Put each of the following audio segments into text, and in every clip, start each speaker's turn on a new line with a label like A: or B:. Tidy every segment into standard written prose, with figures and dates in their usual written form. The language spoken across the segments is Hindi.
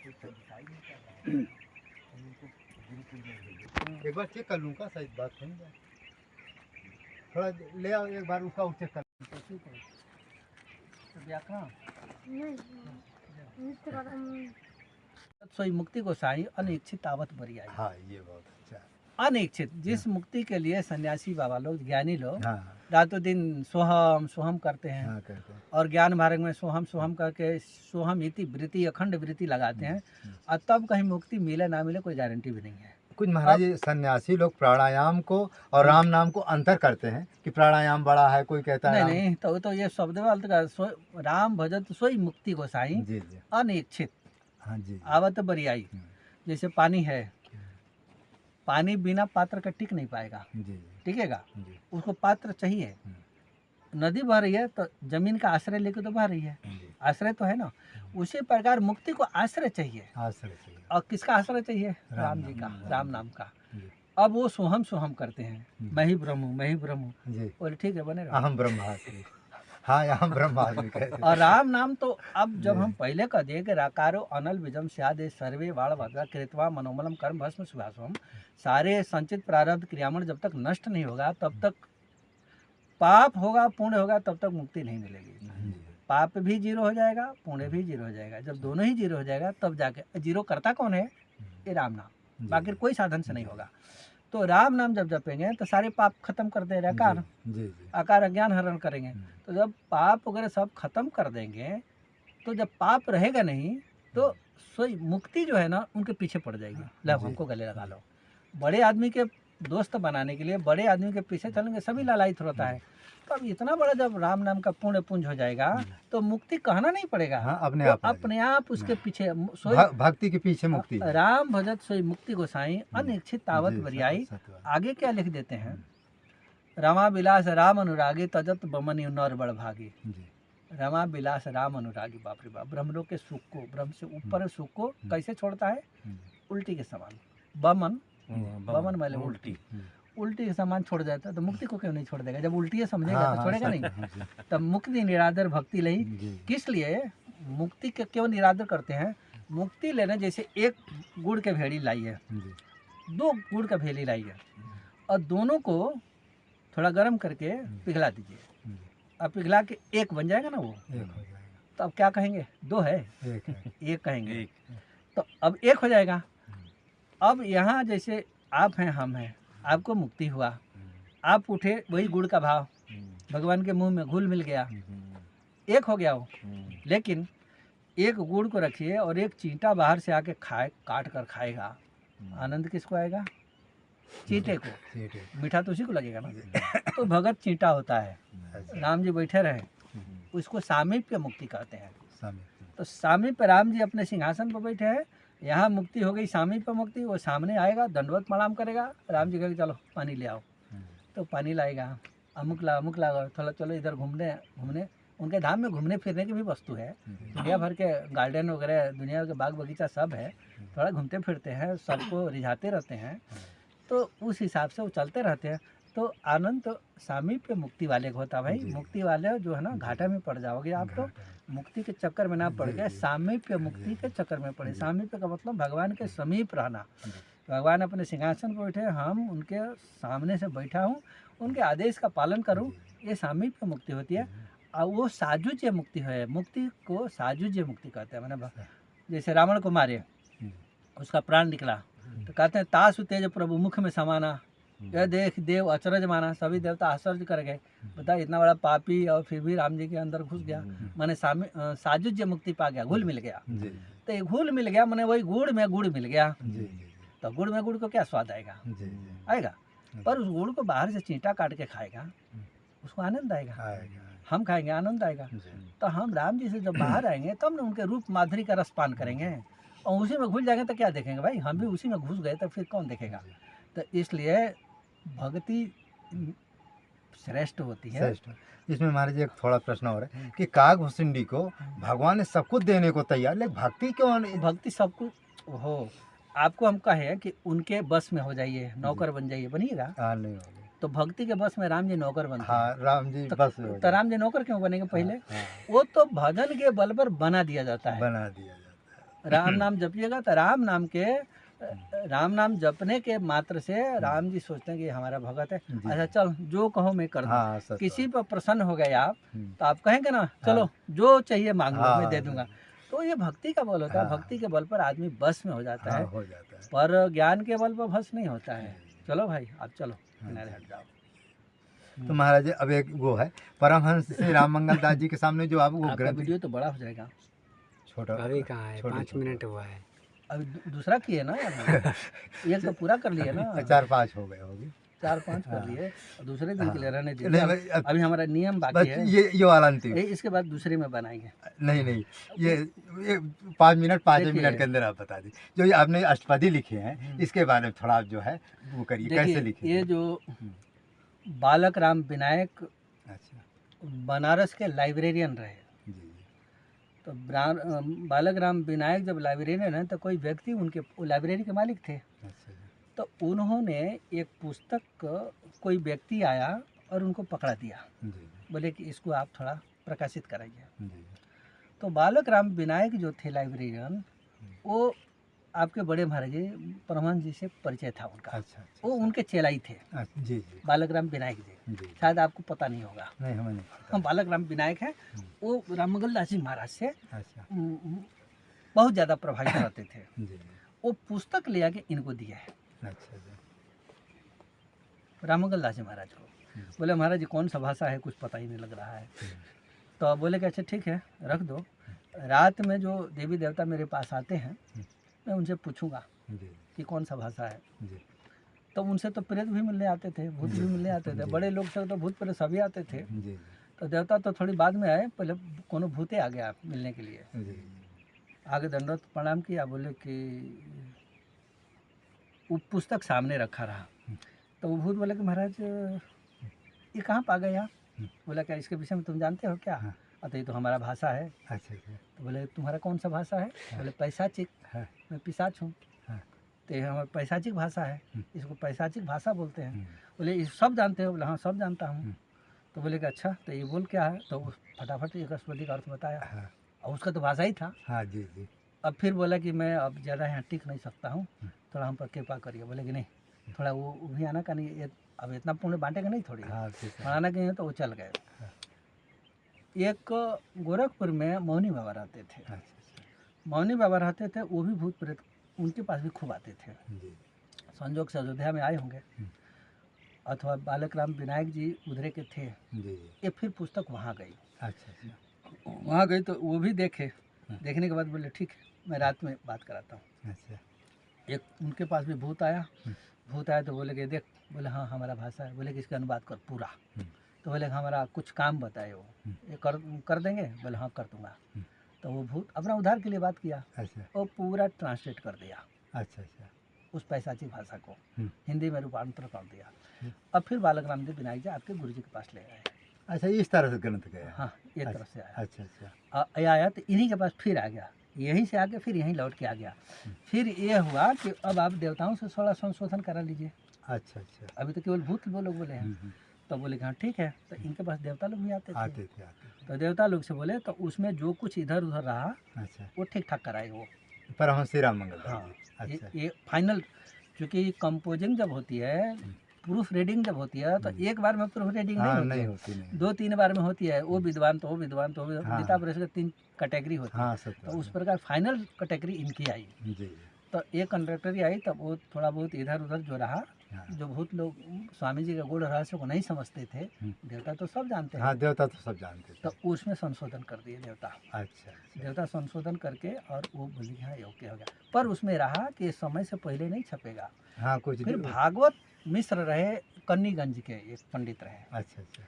A: एक बार चेक कर लूँगा, सही बात है। थोड़ा ले आओ एक बार उसका चेक कर।
B: सोई मुक्ति गोसाई अनिच्छित आवत बरी आई।
A: हाँ, ये बहुत अच्छा।
B: अनिच्छित, जिस मुक्ति के लिए सन्यासी बाबा लोग, ज्ञानी लोग
A: हाँ
B: रातों दिन सोहम सोहम करते हैं,
A: हाँ, करते हैं।
B: और ज्ञान मार्ग में सोहम सोहम करके सोहम इति वृत्ति अखंड वृत्ति लगाते हैं, और तब कहीं मुक्ति मिले ना मिले कोई गारंटी भी नहीं है।
A: कुछ महाराज सन्यासी लोग प्राणायाम को और राम नाम को अंतर करते हैं कि प्राणायाम बड़ा है, कोई कहता है
B: नहीं नहीं, तो ये शब्द का राम भजत सोई मुक्ति गोसाई
A: जी जी।
B: अनिच्छित।
A: हाँ जी।
B: आवत बरी आई, जैसे पानी है, पानी बिना पात्र का टिक नहीं पाएगा,
A: जी
B: टिकेगा,
A: जी।
B: उसको पात्र चाहिए। नदी बह रही है तो जमीन का आश्रय लेकर तो बह रही है, आश्रय तो है ना। उसी प्रकार मुक्ति को आश्रय चाहिए।
A: आश्रय चाहिए।
B: और किसका आश्रय चाहिए? राम जी का, राम नाम का। अब वो सोहम सोहम करते हैं, मैं ही ब्रह्म हूँ, मैं ही ब्रह्म हूँ। बोले ठीक है, बने रहो।
A: अहम ब्रह्मास्मि। हाँ, अहम ब्रह्मास्मि कहते हैं।
B: और राम नाम तो अब जब हम पहले कह दिए कि राकारो अनल बीजम स्यादे सर्वे वाण भद्रा कृत्वा मनोमलम कर्म भस्म सुभासवम, सारे संचित प्रारब्ध क्रियामण जब तक नष्ट नहीं होगा, तब तक पाप होगा, पुण्य होगा, तब तक मुक्ति नहीं मिलेगी। पाप भी जीरो हो जाएगा, पुण्य भी जीरो हो जाएगा। जब दोनों ही जीरो हो जाएगा तब जाके जीरो करता कौन है? ये राम नाम, बाकी कोई साधन से नहीं होगा। तो राम नाम जब जपेंगे तो सारे पाप खत्म कर दे रहे, आकार आकार अज्ञान हरण करेंगे। तो जब पाप वगैरह सब खत्म कर देंगे, तो जब पाप रहेगा नहीं तो सोई मुक्ति जो है ना उनके पीछे पड़ जाएगी। लो हमको गले लगा लो। बड़े आदमी के दोस्त बनाने के लिए बड़े आदमी के पीछे चलेंगे, सभी लालायित होता है। तो अब इतना बड़ा जब राम नाम का पुण्य पुंज हो जाएगा तो मुक्ति कहना नहीं पड़ेगा।
A: हाँ,
B: अपने आप उसके पीछे
A: भक्ति के पीछे मुक्ति।
B: राम भजत सोई मुक्ति गोसाई अनिच्छित तावत बरियाई। आगे क्या लिख देते हैं? रमा बिलास राम अनुरागी तजत बमनी नर बड़ भागी। रमा बिलास राम अनुरागी, बाप रे बाप। ब्रह्मलोक के सुख को, ब्रह्म से ऊपर सुख को कैसे छोड़ता है? उल्टी के समान। बमन मतलब उल्टी, उल्टी के समान छोड़ जाता है। तो मुक्ति को क्यों नहीं छोड़ देगा? जब उल्टी है समझेगा तो छोड़ेगा नहीं। तब मुक्ति निरादर भक्ति लई। किस लिए मुक्ति के क्यों निरादर करते हैं? मुक्ति लेने जैसे एक गुड़ के भेड़ी लाई है, दो गुड़ का भेली लाई है, और दोनों को थोड़ा गर्म करके पिघला दीजिए। अब पिघला के एक बन जाएगा ना वो, तो अब क्या कहेंगे? दो है, एक कहेंगे। तो अब एक हो जाएगा। अब यहाँ जैसे आप हैं, हम हैं, आपको मुक्ति हुआ, आप उठे, वही गुड़ का भाव भगवान के मुंह में घुल मिल गया, एक हो गया वो। लेकिन एक गुड़ को रखिए और एक चींटा बाहर से आके खाए, काट कर खाएगा, आनंद किसको आएगा? चींटे को। मीठा तो उसी को लगेगा ना। तो भगत चींटा होता है। राम जी बैठे रहे, उसको सामीप्य मुक्ति कहते हैं। तो सामीप्य, राम जी अपने सिंहासन पर बैठे हैं, यहाँ मुक्ति हो गई, सामीप्य मुक्ति। वो सामने आएगा, दंडवत प्रणाम करेगा, राम जी कहेंगे चलो पानी ले आओ, तो पानी लाएगा। अमुक ला, थोड़ा चलो इधर घूमने। उनके धाम में घूमने फिरने की भी वस्तु है, दुनिया भर के गार्डन वगैरह, दुनिया के बाग बगीचा सब है। थोड़ा घूमते फिरते हैं, सबको रिझाते रहते हैं, तो उस हिसाब से वो चलते रहते हैं। तो आनंद तो सामीप्य मुक्ति वाले को होता भाई। मुक्ति वाले जो है ना, घाटा में पड़ जाओगे आप। तो मुक्ति के चक्कर में ना पड़ गए, सामीप्य मुक्ति के चक्कर में पड़े। सामीप्य का मतलब भगवान के समीप रहना। भगवान अपने सिंहासन पर बैठे, हम उनके सामने से बैठा हूँ, उनके आदेश का पालन करूँ, ये सामीप्य मुक्ति होती है। और वो साजुज्य मुक्ति है। मुक्ति को साजुज्य मुक्ति कहते हैं। मैंने जैसे रावण को मारे, उसका प्राण निकला, तो कहते हैं तासु तेज प्रभु मुख में समाना, यह देख देव अचरज माना। सभी देवता आश्चर्य कर गए, बता इतना बड़ा पापी और फिर भी राम जी के अंदर घुस गया। मैंने साजुज्य मुक्ति पा गया, घुल मिल गया। तो ये घुल मिल गया मैंने वही गुड़ में गुड़ मिल गया। तो गुड़ में गुड़ को क्या स्वाद आएगा? आएगा, पर उस गुड़ को बाहर से चींटा काट के खाएगा, उसको आनंद आएगा। हम खाएंगे, आनंद आएगा। तो हम राम जी से जब बाहर आएंगे तब ना उनके रूप माधुरी का रस पान करेंगे, और उसी में घुल जाएंगे तो क्या देखेंगे भाई? हम भी उसी में घुस गए तो फिर कौन देखेगा? तो इसलिए भक्ति श्रेष्ठ होती है।
A: इसमें महाराज एक थोड़ा प्रश्न हो रहा है कि काग भुसुंडी को भगवान ने सब कुछ देने को तैयार, लेकिन भक्ति क्यों?
B: भक्ति सब कुछ हो, आपको हम कहे कि उनके बस में हो जाइए, नौकर बन जाइए, बनिएगा?
A: नहीं होगा।
B: तो भक्ति के बस में राम जी नौकर बनते
A: हैं। राम जी
B: तो,
A: बस
B: तो राम जी नौकर क्यों बनेंगे? पहले वो तो भजन के बल पर बना दिया जाता है। राम नाम जपिएगा तो राम नाम जपने के मात्र से राम जी सोचते हैं कि हमारा भगत है,
A: जी।
B: अच्छा चल जो कहो मैं कर दूँ।
A: हाँ सत्य
B: किसी पर प्रसन्न हो गए आप
A: हम्म,
B: तो आप कहेंगे ना चलो जो चाहिए मांग लो मैं दे
A: हाँ
B: दूंगा। तो ये भक्ति का बल होता है,
A: हाँ
B: भक्ति के बल पर आदमी बस में हो जाता
A: हाँ
B: है,
A: हो जाता है।
B: पर ज्ञान के बल पर बस नहीं होता है।
A: जी।
B: चलो भाई आप चलो
A: हाँ
B: किनारे
A: जी।
B: हट जाओ।
A: तो महाराज जी अब एक वो है परमहंस श्री राम मंगल दास जी के सामने जो आप वो
B: आपका
A: ग्रंथ
B: वीडियो तो बड़ा हो जाएगा।
A: छोटा
C: अभी कहाँ है,
A: छोटे
C: 5
A: छोटे।
C: मिनट हुआ है।
B: अभी दूसरा किए ना यार, एक तो पूरा कर लिए ना,
A: 4-5 हो गए होगी।
B: 4-5 कर लिए, और दूसरे दिन के लिए रहने
A: नहीं
B: दीजिए।
A: भाई, अब
B: अभी हमारा नियम
A: बस
B: बाकी है,
A: ये वाला अंतिम
B: इसके बाद दूसरे में बनाएंगे।
A: नहीं ये 5 मिनट 5
B: देखिए।
A: मिनट के अंदर आप बता दी जो ये आपने अष्टपदी लिखे हैं इसके बारे में थोड़ा आप जो है वो करिए कैसे
B: देखिए
A: लिखे
B: ये जो बालक राम विनायक
A: अच्छा
B: बनारस के लाइब्रेरियन रहे,
A: जी जी
B: तो बालक राम विनायक जब लाइब्रेरियन है तो कोई व्यक्ति उनके लाइब्रेरी के मालिक थे,
A: अच्छा जी
B: तो उन्होंने एक पुस्तक कोई व्यक्ति आया और उनको पकड़ा दिया,
A: जी जी
B: बोले कि इसको आप थोड़ा प्रकाशित कराइए।
A: जी
B: तो बालक राम विनायक जो थे लाइब्रेरियन, वो आपके बड़े महाराज जी परमहंस जी से परिचय था उनका,
A: अच्छा अच्छा
B: वो उनके चेलाई थे
A: अच्छा, जी जी
B: बालक राम विनायक जी,
A: जी
B: शायद आपको पता नहीं होगा।
A: नहीं हमें नहीं
B: हम
A: पता
B: बालक राम विनायक हैं, वो राममंगल दास जी महाराज से
A: अच्छा
B: बहुत ज़्यादा प्रभावित रहते थे।
A: जी जी
B: वो पुस्तक ले आके इनको दिया है
A: अच्छा जी
B: राममंगल दास जी महाराज को। बोले महाराज जी कौन सा भाषा है, कुछ पता ही नहीं लग रहा है। तो बोले कि अच्छा ठीक है रख दो, रात में जो देवी देवता मेरे पास आते हैं मैं उनसे पूछूंगा
A: जी
B: कि कौन सा भाषा है।
A: जी
B: तो उनसे तो प्रेत भी मिलने आते थे, भूत भी मिलने आते थे, बड़े लोग से तो भूत प्रेत सभी आते थे।
A: जी जी
B: तो देवता तो थोड़ी बाद में आए, पहले कोनो भूते आ गया मिलने के लिए,
A: जी
B: आगे दंडवत प्रणाम किया, बोले कि वो पुस्तक सामने रखा रहा। तो वो भूत बोले कि महाराज ये कहाँ पा गए आप? बोला क्या इसके विषय में तुम जानते हो क्या?
A: हाँ।
B: अतः ये तो हमारा भाषा है।
A: अच्छा अच्छा
B: तो बोले तुम्हारा कौन सा भाषा है? बोले पैशाचिक,
A: हाँ
B: मैं पिशाच हूँ।
A: हाँ
B: तो ये हमारा पैशाचिक भाषा है, इसको पैशाचिक भाषा बोलते हैं।
A: हम्म,
B: बोले ये सब जानते हो? बोले हाँ सब जानता हूँ।
A: हम्म।
B: तो बोले कि अच्छा तो ये बोल क्या है? तो वो फटाफट एक अष्टपदी का अर्थ बताया,
A: हाँ
B: और उसका तो भाषा ही था।
A: हाँ जी जी
B: अब फिर बोला कि मैं अब ज़्यादा यहाँ टिक नहीं सकता हूँ, थोड़ा हम पर कृपा करिए। बोले कि नहीं थोड़ा वो भी आना का नहीं, अब इतना पुण्य बांटेगा नहीं, थोड़ी
A: हाँ ठीक है
B: बढ़ाना के तो वो चल गए। एक गोरखपुर में मौनी बाबा रहते थे,
A: अच्छा अच्छा
B: मौनी बाबा रहते थे, वो भी भूत प्रेत उनके पास भी खूब आते थे।
A: जी
B: संजोग से अयोध्या में आए होंगे, अथवा बालक राम विनायक जी उधरे के थे।
A: जी जी
B: ये फिर पुस्तक वहाँ गई,
A: अच्छा अच्छा
B: वहाँ गई तो वो भी देखे, देखने के बाद बोले ठीक है मैं रात में बात कराता हूँ।
A: अच्छा
B: एक उनके पास भी भूत आया, भूत आया तो बोले कि देख, बोले हाँ हमारा भाषा है। बोले कि इसका अनुवाद कर पूरा। तो बोले कि हमारा कुछ काम बताए वो, ये कर देंगे? बोले हाँ कर दूंगा। तो वो भूत अपना उद्धार के लिए बात किया,
A: अच्छा
B: वो पूरा ट्रांसलेट कर दिया
A: अच्छा अच्छा
B: उस पैशाची भाषा को,
A: हम्म।
B: हिंदी में रूपांतर कर दिया। अब फिर बालक रामदेव विनायक जी आपके गुरु जी के पास ले आए।
A: अच्छा इस तरह से ग्रंथ गया
B: हाँ ये तरफ से आया,
A: अच्छा अच्छा
B: आया तो इन्हीं के पास फिर आ गया, यहीं से आके फिर यहीं लौट के आ गया। फिर ये हुआ कि अब आप देवताओं से थोड़ा संशोधन करा लीजिए,
A: अच्छा अच्छा
B: अभी तो केवल भूत वो लोग बोले हैं। तो बोले कि हाँ ठीक है। तो इनके पास देवता लोग भी आते थे,
A: आते थे
B: तो देवता लोग से बोले तो उसमें जो कुछ इधर उधर रहा
A: अच्छा
B: वो ठीक ठाक कराए वो।
A: परमहंस श्री राम मंगल
B: हाँ
A: दास जी अच्छा
B: ये फाइनल, क्योंकि कंपोजिंग जब होती है, प्रूफ रीडिंग जब होती है तो एक बार में प्रूफ रीडिंग
A: हाँ
B: नहीं
A: नहीं
B: होती है,
A: होती नहीं
B: 2-3 बार में होती है। वो विद्वान तो वो विद्वान तो वो विद्वान,
A: हाँ।
B: गीता प्रेस के 3 कैटेगरी होती है।
A: हाँ सत्य
B: तो उस प्रकार फाइनल कैटेगरी इनकी आई।
A: जी जी
B: तो एक कंडक्टरी आई, तब वो थोड़ा बहुत इधर उधर जो रहा,
A: हाँ
B: जो भूत लोग स्वामी जी के गूढ़ रहस्य को नहीं समझते थे, देवता तो सब जानते हैं,
A: हाँ देवता तो सब जानते थे
B: तो उसमें संशोधन कर दिए देवता।
A: अच्छा अच्छा
B: देवता संशोधन करके और वो बोली हाँ ओके हो गया। पर उसमें रहा कि समय से पहले नहीं छपेगा।
A: हाँ कुछ
B: फिर
A: दिन-
B: भागवत मिश्र रहे, कन्नीगंज के एक पंडित रहे,
A: अच्छा अच्छा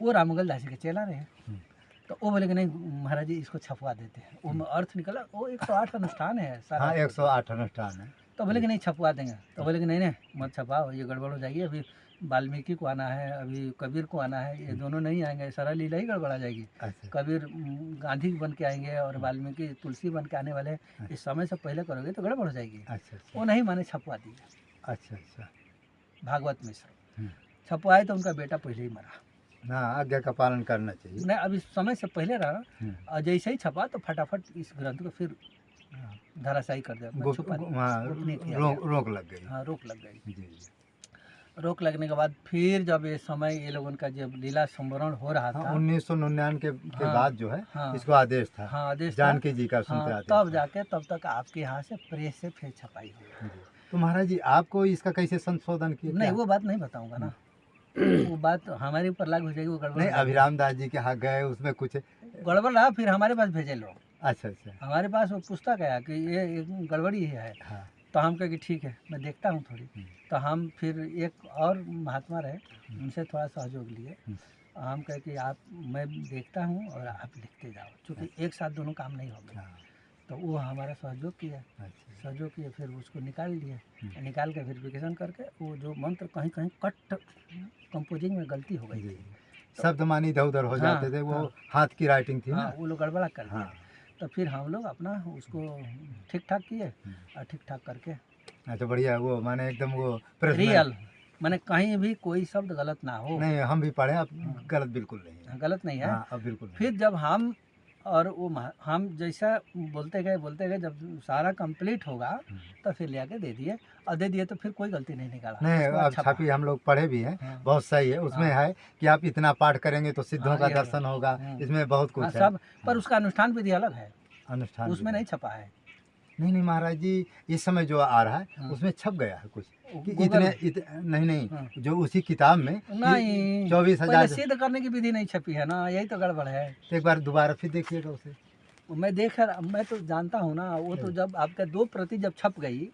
B: वो राममंगल दास जी के चेला रहे।
A: हम्म।
B: तो वो बोले कि नहीं महाराज जी इसको छपवा देते हैं। वो में अर्थ निकला, वो 108 अनुष्ठान है सारा।
A: हाँ 108 अनुष्ठान है
B: तो बोले कि नहीं छपवा देंगे। तो बोले कि नहीं नहीं मत छपाओ, ये गड़बड़ हो जाएगी, अभी वाल्मीकि को आना है, अभी कबीर को आना है, ये दोनों नहीं आएंगे, सारा लीला ही गड़बड़ा जाएगी।
A: अच्छा
B: कबीर गांधी बन के आएंगे और वाल्मीकि तुलसी बन के आने वाले हैं, इस समय से पहले करोगे तो गड़बड़ हो जाएगी।
A: अच्छा अच्छा
B: वो नहीं माने, छपवा दिए
A: अच्छा अच्छा
B: भागवत मिश्र।
A: हम्म।
B: छपवाए तो उनका बेटा पहले ही मरा।
A: हाँ आज्ञा का पालन करना चाहिए
B: नहीं अभी समय से पहले रहा,
A: हम्म।
B: और जैसे ही छपा तो फटाफट इस ग्रंथ को फिर
A: हाँ।
B: धराशायी कर दिया,
A: वहाँ
B: गोपनीय किया
A: रोक लग गई।
B: हाँ, रोक लग गई।
A: जी जी।
B: रोक लगने के बाद फिर जब ये समय ये लोगों का जब लीला संवरण हो रहा
A: हाँ,
B: था
A: 1999 के
B: हाँ,
A: बाद जो है
B: हाँ,
A: इसको आदेश था,
B: हाँ आदेश था,
A: जानकी जी का सुनते
B: हाँ,
A: आदेश
B: तब
A: था।
B: जाके तब तक आपके यहाँ से प्रेस से फिर छपाई हुई।
A: जी। तो महाराज जी आपको इसका कैसे संशोधन किया?
B: नहीं,
A: क्या?
B: वो बात नहीं बताऊंगा ना, वो बात हमारे ऊपर लागू हो जाएगी, वो गड़बड़
A: नहीं,
B: हो जाएगी।
A: अभिराम दास जी के यहाँ गए, उसमें कुछ
B: गड़बड़ रहा, फिर हमारे पास भेजे लोग,
A: अच्छा अच्छा।
B: हमारे पास वो पुस्तक आया कि ये गड़बड़ी है।
A: हाँ।
B: तो हम कहे कि ठीक है, मैं देखता हूँ थोड़ी। तो हम फिर एक और महात्मा रहे, उनसे थोड़ा सहयोग लिए। हम कहे कि आप, मैं देखता हूँ और आप लिखते जाओ, क्योंकि एक साथ दोनों काम नहीं होगा। तो वो हमारा सहयोग किया, सहयोग किए, फिर उसको निकाल लिए, निकाल के वेरिफिकेशन करके वो जो मंत्र कहीं कहीं कट कंपोजिंग में गलती हो गई थी,
A: शब्द मानी इधर उधर हो जाते थे, वो हाथ की राइटिंग थी ना,
B: वो लोग गड़बड़ा कर दिए।
A: हाँ।
B: तो फिर हम लोग अपना उसको ठीक ठाक किए और ठीक ठाक करके
A: अच्छा बढ़िया, वो माने एकदम वो
B: रियल, माने कहीं भी कोई शब्द गलत ना हो।
A: नहीं, हम भी पढ़े, अब गलत बिल्कुल नहीं है।
B: गलत नहीं है।
A: हाँ, अब बिल्कुल नहीं।
B: फिर जब हम और वो हम जैसा बोलते गए जब सारा कंप्लीट होगा तो फिर ले आके दे दिए, और दे दिए तो फिर कोई गलती नहीं निकाला।
A: नहीं, अब छापी हम लोग पढ़े भी हैं, बहुत सही है। उसमें है कि आप इतना पाठ करेंगे तो सिद्धों का दर्शन होगा, इसमें बहुत कुछ है
B: सब, पर उसका अनुष्ठान विधि अलग है,
A: अनुष्ठान
B: उसमें नहीं छपा है।
A: नहीं महाराज जी, इस समय जो आ रहा है उसमें छप गया है कुछ कि नहीं, जो उसी किताब में
B: नहीं,
A: 24,000
B: सिद्ध करने की विधि नहीं छपी है ना, यही तो गड़बड़ है।
A: तो एक बार दोबारा फिर देखिएगा उसे।
B: मैं तो जानता हूँ ना, वो तो जब आपका 2 प्रति जब छप गई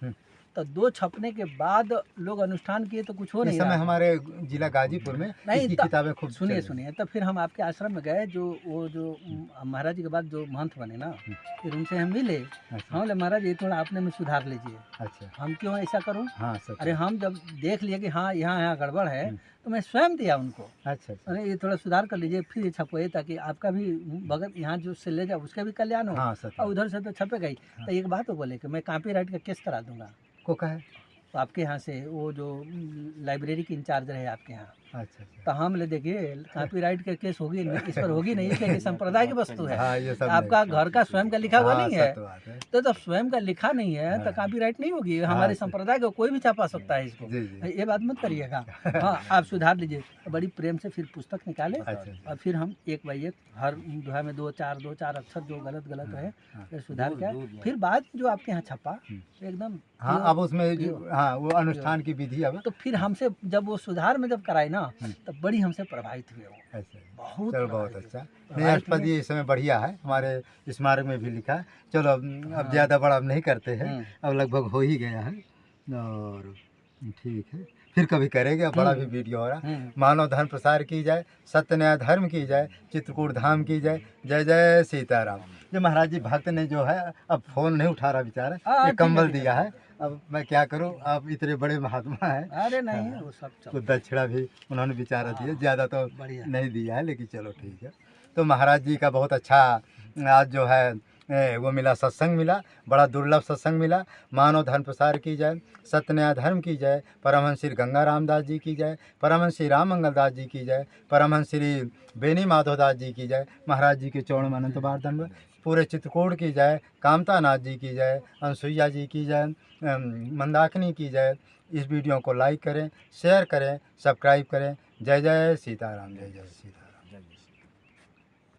B: तो 2 छपने के बाद लोग अनुष्ठान किए तो कुछ हो नहीं
A: इस समय
B: रहा।
A: हमारे जिला गाजीपुर में
B: नहीं,
A: इसकी किताबें खूब
B: सुनिए, तो फिर हम आपके आश्रम में गए, जो महाराज जी के बाद जो महंत बने ना, फिर उनसे हम मिले। हम बोले महाराज ये थोड़ा अपने में सुधार लीजिए।
A: अच्छा,
B: हम क्यों ऐसा करूँ?
A: हाँ,
B: अरे हम जब देख लिए कि हाँ यहाँ गड़बड़ है तो मैं स्वयं दिया उनको।
A: अच्छा,
B: अरे ये थोड़ा सुधार कर लीजिए, फिर ये छपवाइए, ताकि आपका भी भगत यहाँ जो से ले जाओ उसका भी कल्याण हो।
A: हाँ,
B: और उधर से तो छपेगा ही। तो एक बात वो बोले कि मैं कॉपी राइट का केस करा दूंगा।
A: को कहे
B: तो आपके यहाँ से वो जो लाइब्रेरी की इंचार्ज रहे आपके यहाँ,
A: अच्छा,
B: तो हम ले देखिए कॉपीराइट का केस होगी नहीं, इस पर होगी नहीं, क्योंकि संप्रदाय की वस्तु है।
A: हाँ, ये सब
B: आपका घर का स्वयं का लिखा हुआ नहीं है,
A: है।
B: तो जब स्वयं का लिखा नहीं है तो कॉपीराइट नहीं होगी। हमारे संप्रदाय का कोई भी छापा सकता है इसको, ये बात मत करिएगा। हाँ, आप सुधार लीजिए। तो बड़ी प्रेम से फिर पुस्तक निकाले, और फिर हम एक बाई एक हर दोहा में 2-4 अक्षर जो गलत है फिर सुधार किया। फिर बाद जो आपके यहाँ छपा एकदम,
A: हाँ, अब उसमें हाँ वो अनुष्ठान की विधि अब
B: तो फिर हमसे जब वो सुधार में जब कराए ना, तब बड़ी हमसे प्रभावित हुए वो।
A: ऐसे
B: बहुत
A: चलो, बहुत अच्छा। नहीं, अष्टपदी इस समय बढ़िया है, हमारे स्मारक में भी लिखा है। चलो अब ज़्यादा बड़ा अब नहीं करते हैं, अब लगभग हो ही गया है, और ठीक है, फिर कभी करेंगे। अब बड़ा भी वीडियो हो रहा है। मानव धर्म प्रसार की जाए, सत्य न्याय धर्म की जाए, चित्रकूट धाम की जाए, जय जय सीताराम। जो महाराज जी भक्त ने जो है अब फ़ोन नहीं उठा रहा बेचारा, ये कंबल दिया है, अब मैं क्या करूं, आप इतने बड़े महात्मा हैं।
B: अरे नहीं, वो सब
A: कुछ दक्षिणा भी उन्होंने बेचारा दिया, ज़्यादा तो नहीं दिया है, लेकिन चलो ठीक है। तो महाराज जी का बहुत अच्छा आज जो है वो मिला, सत्संग मिला, बड़ा दुर्लभ सत्संग मिला। मानव धर्म प्रसार की जाए, सत्य न्याय धर्म की जाए, परमहंस श्री गंगा रामदास जी की जाए, परमहंस श्री राम मंगल दास जी की जाए, परमहंस श्री बेनी माधव दास जी की जाए, महाराज जी के चौड़ में अनंत बार दंडवत, पूरे चित्रकूट की जाए, कामता नाथ जी की जाए, अनसुईया जी की जाए, मंदाकिनी की जाए। इस वीडियो को लाइक करें, शेयर करें, सब्सक्राइब करें। जय जय सीताराम, जय जय सीताराम।